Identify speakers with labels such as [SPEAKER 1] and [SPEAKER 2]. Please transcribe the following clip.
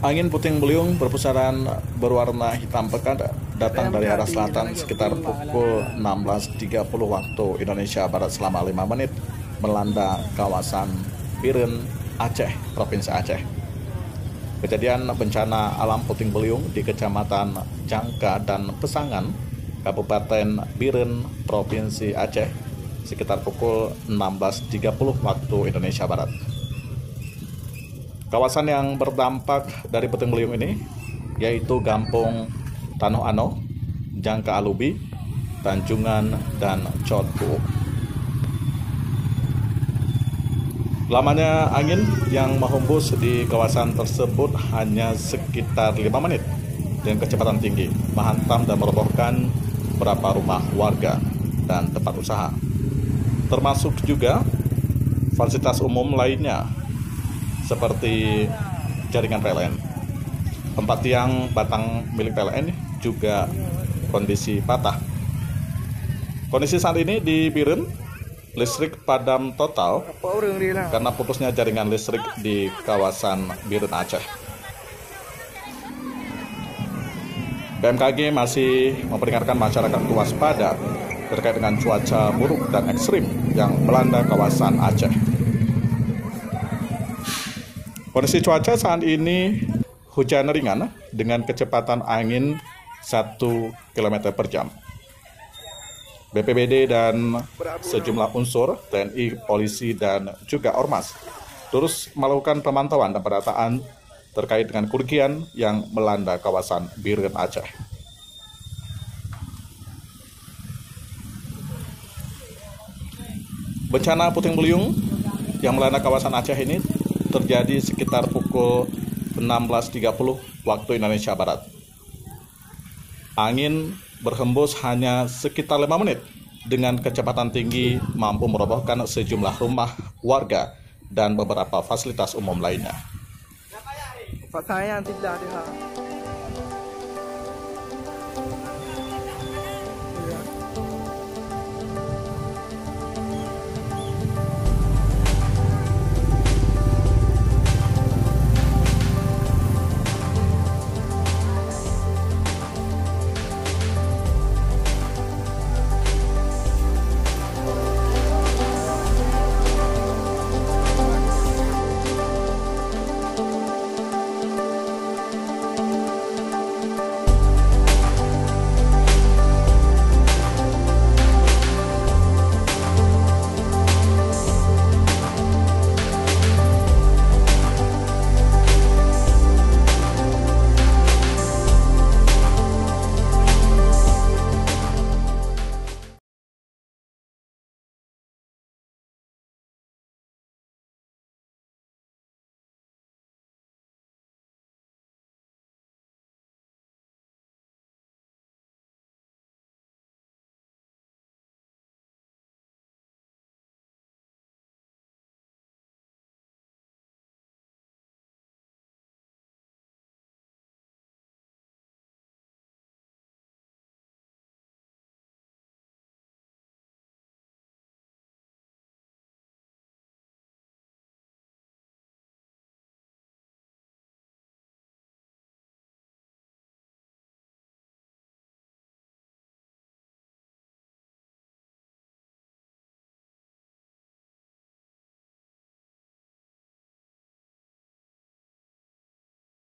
[SPEAKER 1] Angin puting beliung berpusaran berwarna hitam pekat datang dari arah selatan sekitar pukul 16.30 waktu Indonesia Barat selama 5 menit melanda kawasan Biren, Aceh, Provinsi Aceh. Kejadian bencana alam puting beliung di Kecamatan Jangka dan Pesangan, Kabupaten Biren, Provinsi Aceh sekitar pukul 16.30 waktu Indonesia Barat. Kawasan yang berdampak dari puting beliung ini yaitu Gampung Tanuh Ano, Jangka Alubi, Tanjungan, dan Codku. Lamanya angin yang menghembus di kawasan tersebut hanya sekitar 5 menit dengan kecepatan tinggi, menghantam dan merobohkan beberapa rumah warga dan tempat usaha, termasuk juga fasilitas umum lainnya seperti jaringan PLN. 4 tiang batang milik PLN juga kondisi patah. Kondisi saat ini di Biren, listrik padam total karena putusnya jaringan listrik di kawasan Biren Aceh. BMKG masih memperingatkan masyarakat waspada terkait dengan cuaca buruk dan ekstrim yang melanda kawasan Aceh. Kondisi cuaca saat ini hujan ringan dengan kecepatan angin 1 km per jam. BPBD dan sejumlah unsur TNI, polisi, dan juga Ormas terus melakukan pemantauan dan pendataan terkait dengan kerugian yang melanda kawasan Biren Aceh. Bencana puting beliung yang melanda kawasan Aceh ini terjadi sekitar pukul 16.30 waktu Indonesia Barat. Angin berhembus hanya sekitar 5 menit dengan kecepatan tinggi mampu merobohkan sejumlah rumah warga dan beberapa fasilitas umum lainnya.